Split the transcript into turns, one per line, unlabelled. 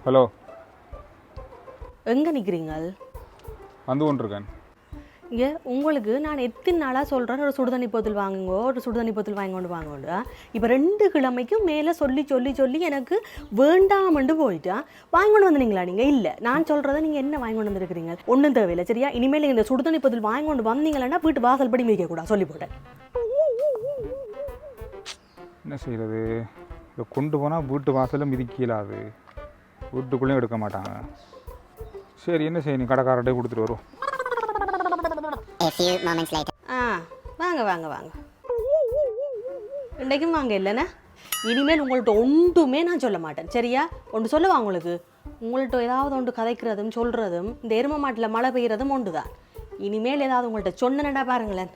Hello,
எங்கே நிற்கிறீங்க?
வந்து கொண்டிருக்கேன்.
இங்கே உங்களுக்கு நான் எத்தனை நாளாக சொல்கிறேன் ஒரு சுடுதண்ணி போத்தல் வாங்குங்கோ, ஒரு சுடுதண்ணி போத்தல் வாங்கி கொண்டு வாங்கோண்டு. இப்போ 2 கிழமைக்கும் மேலே சொல்லி சொல்லி சொல்லி எனக்கு வேண்டாமண்டு போயிட்டா. வாங்கி கொண்டு வந்தீங்களா நீங்கள்? இல்லை, நான் சொல்கிறத நீங்கள் என்ன வாங்கி கொண்டு வந்துருக்கிறீங்க? ஒன்றும் தேவையில்லை சரியா. இனிமேல் நீங்கள் இந்த சுடுதண்ணி போத்தல் வாங்கி கொண்டு வந்தீங்களா வீட்டு வாசல் படி மிதிக்கக்கூடாது சொல்லி போட்டேன்.
என்ன செய்கிறது? இதை கொண்டு போனால் வீட்டு வாசலில் மிதிக்கலாது, வீட்டுக்குள்ளேயும் எடுக்க மாட்டாங்க. சரி, என்ன செய்ய, நீ கடைக்காரர்கிட்டே கொடுத்துட்டு வரும்.
வாங்க வாங்க வாங்க, இன்றைக்கும் வாங்க. இல்லைண்ணா இனிமேல் உங்கள்கிட்ட ஒன்றுமே நான் சொல்ல மாட்டேன் சரியா. ஒன்று சொல்லுவா உங்களுக்கு, உங்கள்கிட்ட ஏதாவது ஒன்று கதைக்கிறதும் சொல்கிறதும் இந்த எரும மாட்டில் மழை பெய்கிறதும் ஒன்று தான். இனிமேல் ஏதாவது உங்கள்கிட்ட சொன்னேன்டா பாருங்களேன்.